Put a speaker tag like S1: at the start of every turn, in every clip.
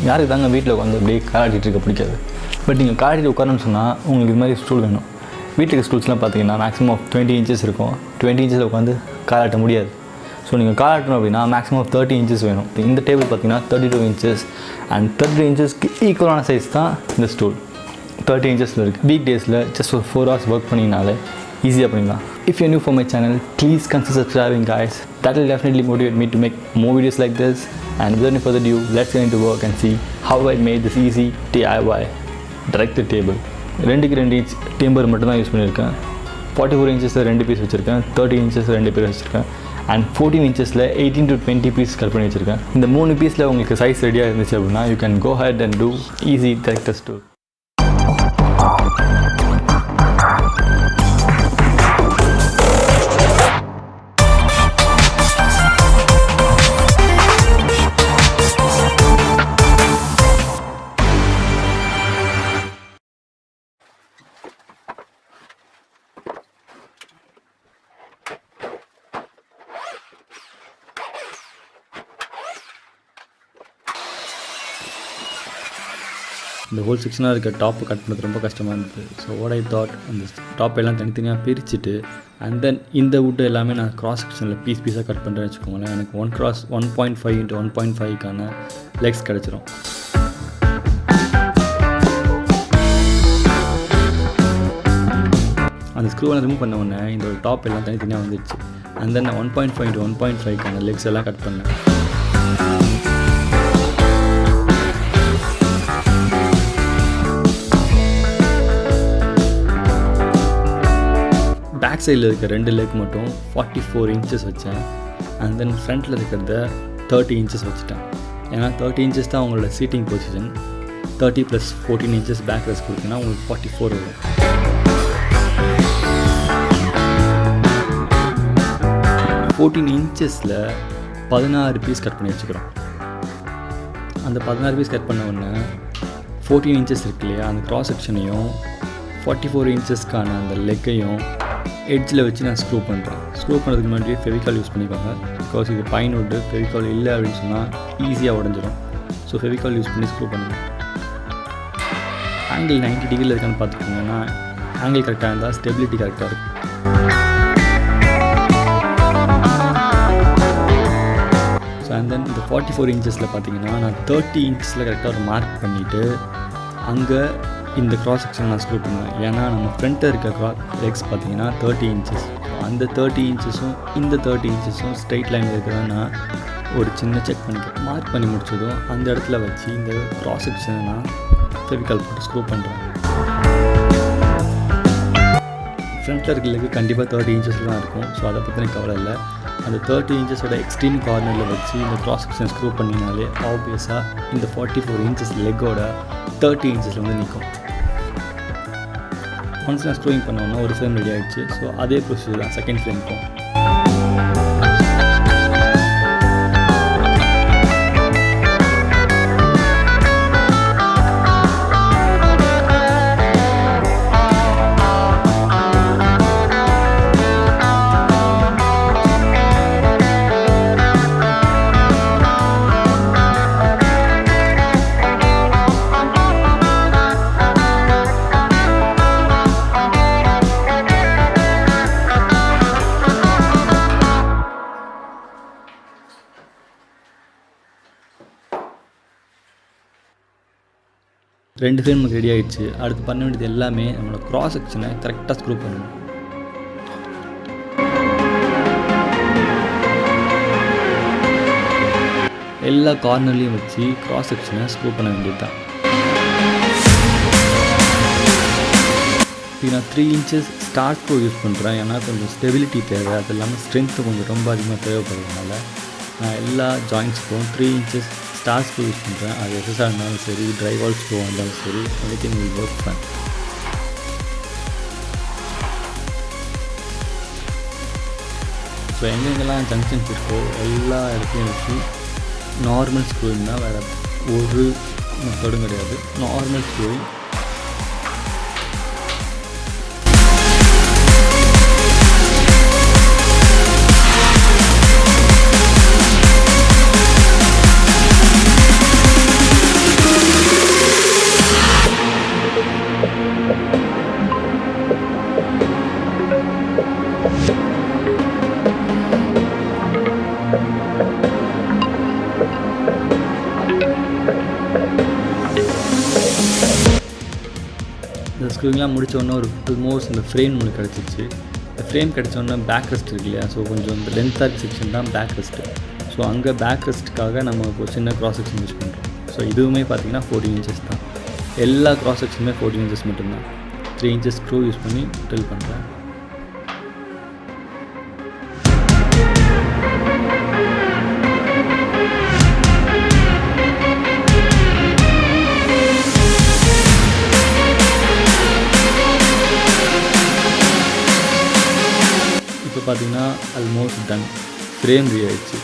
S1: யாருக்கு தாங்க வீட்டில் உட்காந்து அப்படியே காலாட்டிகிட்டு இருக்க பிடிக்காது. பட் நீங்கள் காலாட்டிட்டு உட்காரணும்னு சொன்னால் உங்களுக்கு இது மாதிரி ஸ்டூல் வேணும். வீட்டுக்கு ஸ்டூல்ஸ்லாம் பார்த்தீங்கன்னா மேக்ஸிமம் 20 inches இருக்கும். 20 inches உட்காந்து காலாட்ட முடியாது. ஸோ நீங்கள் காலாட்டணும் அப்படின்னா மேக்ஸிமம் 30 inches வேணும். இந்த டேபிள் பார்த்தீங்கன்னா 32 inches அண்ட் 32 inchesக்கு ஈக்குவலான சைஸ் தான் இந்த ஸ்டூல். 30 inchesல இருக்குது. வீக் டேஸில் ஜஸ்ட் ஒரு 4 hours ஒர்க் பண்ணிங்கனாலே ஈஸியாக பண்ணிடலாம். If you're new for my channel, please consider subscribing, guys. That will definitely motivate me to make more videos like this. And without any further ado, let's get into work and see how I made this easy DIY directed table. 2 inch timber மட்டும் தான் use பண்ணியிருக்கேன். 44 inchesல 2 piece வச்சுருக்கேன். 30 inchesல 2 piece வச்சுருக்கேன். And 14 inchesல 18 to 20 piece cut பண்ணி வச்சுருக்கேன். இந்த 3 பீஸில் உங்களுக்கு சைஸ் ரெடியாக இருந்துச்சு அப்படின்னா you can go ahead and do easy directed tool. இந்த ஹோல் செக்ஷனாக இருக்க டாப்பு கட் பண்ணுறது ரொம்ப கஷ்டமாக இருந்தது. ஸோ வாட் ஐ தாட், அந்த டாப் எல்லாம் தனித்தனியாக பிரிச்சுட்டு அண்ட் தென் இந்த வுட்டு எல்லாமே நான் கிராஸ் செக்ஷனில் பீஸாக கட் பண்ணுறேன்னு வச்சுக்கோங்களேன். எனக்கு 1.5 into 1.5க்கான லெக்ஸ் கிடச்சிரும். அந்த ஸ்க்ரூவெல்லாம் ரிமூவ் பண்ண உடனே இந்த ஒரு டாப் எல்லாம் தனித்தனியாக வந்துடுச்சு. அண்ட் தென் நான் 1.5 into 1.5க்கான லெக்ஸ் எல்லாம் கட் பண்ணேன். பேக் சைடில் இருக்க 2 லெக் மட்டும் 44 inches வச்சேன். அண்ட் தென் ஃப்ரண்ட்டில் இருக்கிறத 30 inches வச்சுட்டேன். ஏன்னா 30 inches தான் அவங்களோட seating position. 30 + 14 inches back rest கொடுத்தீங்கன்னா உங்களுக்கு 44 வரும். inchesல 16 பீஸ் கட் பண்ணி வச்சுக்கிறோம். அந்த 16 பீஸ் கட் பண்ண உடனே 14 inches இருக்கு இல்லையா, அந்த கிராஸ் செக்ஷனையும் 44 inchesக்கான அந்த லெக்கையும் எட்ஜில் வச்சு நான் ஸ்க்ரூ பண்ணுறேன். ஸ்க்ரூ பண்ணுறதுக்கு முன்னாடி ஃபெவிகால் யூஸ் பண்ணிக்கோங்க. பிகாஸ் இது பைன் வுட்டு, ஃபெவிகால் இல்லை அப்படின்னு சொன்னால் ஈஸியாக உடஞ்சிடும். ஸோ ஃபெவிகால் யூஸ் பண்ணி ஸ்க்ரூ பண்ணுங்கள். ஆங்கிள் 90 degree இருக்கான்னு பார்த்துக்கோங்க. ஏன்னா ஆங்கிள் கரெக்டாக இருந்தால் ஸ்டெபிலிட்டி கரெக்டாக இருக்கும். ஸோ அண்ட் தென் இந்த 44 inchesல பார்த்தீங்கன்னா நான் 30 inchesல கரெக்டாக ஒரு மார்க் பண்ணிவிட்டு அங்கே இந்த கிராஸ் செக்ஷன் நான் ஸ்க்ரூ பண்ணுவேன். ஏன்னா நம்ம ஃப்ரண்ட்டில் இருக்க லெக்ஸ் பார்த்தீங்கன்னா 30 inches. அந்த 30 inchesம் இந்த 30 inchesம் ஸ்ட்ரைட் லைன் இருக்கிறதா நான் ஒரு சின்ன செக் பண்ணிக்கிறேன். மார்க் பண்ணி முடிச்சதும் அந்த இடத்துல வச்சு இந்த கிராஸ் செக்ஷனை நான் ஃபெவிகால் போட்டு ஸ்க்ரூ பண்ணுறேன். ஃப்ரண்ட்டில் இருக்க லெக்கு கண்டிப்பாக 30 inches தான் இருக்கும். ஸோ அதை பற்றின கவலை இல்லை. அந்த 30 inchesோட எக்ஸ்ட்ரீம் கார்னரில் வச்சு இந்த கிராஸ் செக்ஷன் ஸ்க்ரூ பண்ணினாலே ஆப்வியஸாக இந்த 44 inches லெக்கோட 30 inchesல வந்து நிற்கும். ஒன்ஸ் நான் ஸ்க்ரூயிங் பண்ணோன்னா ஒரு ஃப்ரேம் ரெடி ஆகிடுச்சு. ஸோ அதே ப்ரொசீஜர் தான் செகண்ட் ஃப்ரேமுக்கும். ரெண்டு ஃப்ரேம் நமக்கு ரெடி ஆகிடுச்சு. அடுத்து பண்ண வேண்டியது எல்லாமே நம்மளோட கிராஸ் செக்ஷனை கரெக்டாக ஸ்க்ரூ பண்ணணும். எல்லா கார்னர்லேயும் வச்சு கிராஸ் செக்ஷனை ஸ்க்ரூ பண்ண வேண்டியது தான். இப்போ நான் 3 inches ஸ்டார் ஸ்க்ரூ யூஸ் பண்ணுறேன். ஏன்னா கொஞ்சம் ஸ்டெபிலிட்டி தேவை, அது இல்லாமல் ஸ்ட்ரென்த்து கொஞ்சம் ரொம்ப அதிகமாக தேவைப்படுறதுனால நான் எல்லா ஜாயின்ட்ஸுக்கும் 3 inches ஸ்டார் ஸ்க்ரூ யூஸ் பண்ணுறேன். அது எஸ்எஸ்ஆர் இருந்தாலும் சரி, ட்ரைவால் ஸ்க்ரூவாக இருந்தாலும் சரி, anything will work fine. So எங்கெங்கெல்லாம் ஜங்ஷன்ஸ் இருக்கோ எல்லா இடத்துலையும் வச்சு நார்மல் ஸ்க்ரூவிங் தான், வேறு ஒரு மெத்தடும் கிடையாது. Normal screwing. ஸ்க்ரூவிங்லாம் முடித்தோடனே ஒரு ஆல்மோஸ்ட் இந்த ஃப்ரேம் நம்மளுக்கு கிடச்சிச்சு. இந்த ஃப்ரேம் கிடச்சோடனே பேக் ரெஸ்ட் இருக்கு இல்லையா, ஸோ கொஞ்சம் இந்த லென்த்தாக செக்ஷன் தான் பேக் ரெஸ்ட்டு. ஸோ அங்கே பேக் ரெஸ்ட்டுக்காக நம்ம ஒரு சின்ன க்ராஸ் செக்ஷன் யூஸ் பண்ணுறோம். ஸோ இதுவுமே பார்த்திங்கன்னா 14 inches தான். எல்லா க்ராஸ் செக்ஷனுமே 14 inches மட்டும்தான். 3 inches ஸ்க்ரூ யூஸ் பண்ணி ட்ரில் பண்ணுறேன். இப்போ பார்த்திங்கன்னா ஆல்மோஸ்ட் டன். ஃப்ரேம் ரெடி ஆகிடுச்சு.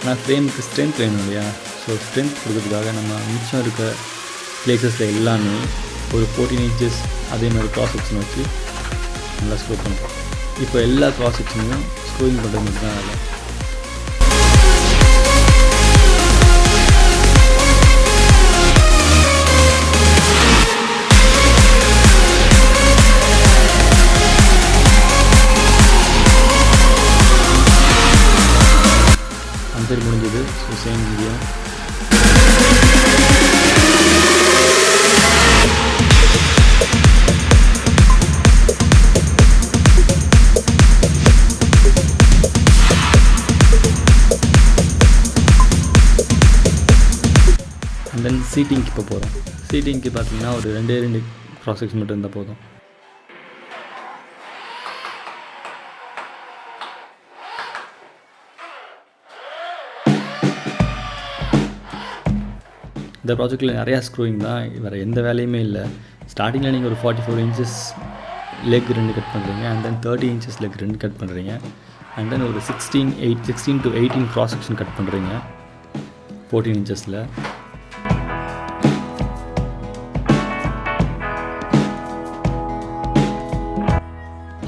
S1: ஆனால் ஃப்ரேமுக்கு ஸ்ட்ரென்த் வேணும் இல்லையா, ஸோ ஸ்ட்ரென்த் கொடுக்கறதுக்காக நம்ம மிச்சம் இருக்க பிளேசஸில் எல்லாமே ஒரு 14 inches அதே மாதிரி க்ராஸ் செக்ஷன் வச்சு நல்லா ஸ்க்ரூ பண்ணுறோம். இப்போ எல்லா க்ராஸ் செக்ஷனையும் ஸ்க்ரூவிங் பண்ணுறது மட்டும் தான் வேலை. அந்த முடிஞ்சது. So same video. And then சீட்டிங்க்கு இப்போ போகிறோம். சீட்டிங்க்கு பார்த்தீங்கன்னா ஒரு 2 க்ராஸ் செக்ஷன் மட்டும் இருந்தால் போதும். இந்த ப்ராஜெக்டில் நிறையா ஸ்க்ரூவிங் தான், வேறு எந்த வேலையுமே இல்லை. ஸ்டார்டிங்கில் நீங்கள் ஒரு 44 inches லெக் 2 கட் பண்ணுறீங்க. And then 30 inches leg 2 cut பண்ணுறீங்க. அண்ட் தென் ஒரு 16 to 18 க்ராஸ் செக்ஷன் கட் பண்ணுறீங்க 14 inchஸில்.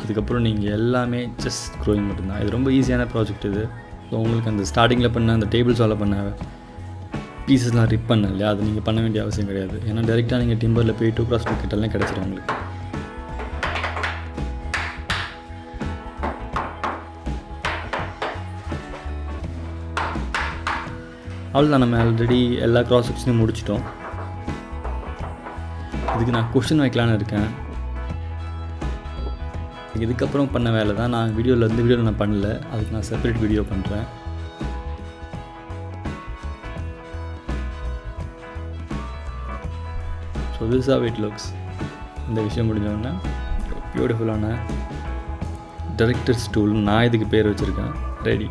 S1: அதுக்கப்புறம் நீங்கள் எல்லாமே ஜஸ்ட் ஸ்க்ரூவிங் மட்டும்தான். இது ரொம்ப ஈஸியான ப்ராஜெக்ட் இது. ஸோ உங்களுக்கு அந்த ஸ்டார்டிங்கில் பண்ண அந்த டேபிள் சால்வ் பண்ண பீசஸ்லாம் ரிப் பண்ண இல்லையா, அது நீங்கள் பண்ண வேண்டிய அவசியம் கிடையாது. ஏன்னா டேரெக்டாக நீங்கள் டிம்பரில் போய் 2 cross 2 கிட்டலாம் கிடச்சிடும் உங்களுக்கு. அவ்வளோதான், நம்ம ஆல்ரெடி எல்லா க்ராஸ் செக்ஷனையும் முடிச்சிட்டோம். இதுக்கு நான் கொஷின் வைக்கலான்னு இருக்கேன். இதுக்கப்புறம் பண்ண வேலை தான் நான் வீடியோவில் நான் பண்ணல, அதுக்கு நான் செப்பரேட் வீடியோ பண்ணுறேன். So this how it looks. இந்த விஷயம் முடிஞ்சோடனே பியூட்டிஃபுல்லான டைரக்டர்ஸ் டூல் நான் இதுக்கு பேர் வச்சுருக்கேன், ரெடி.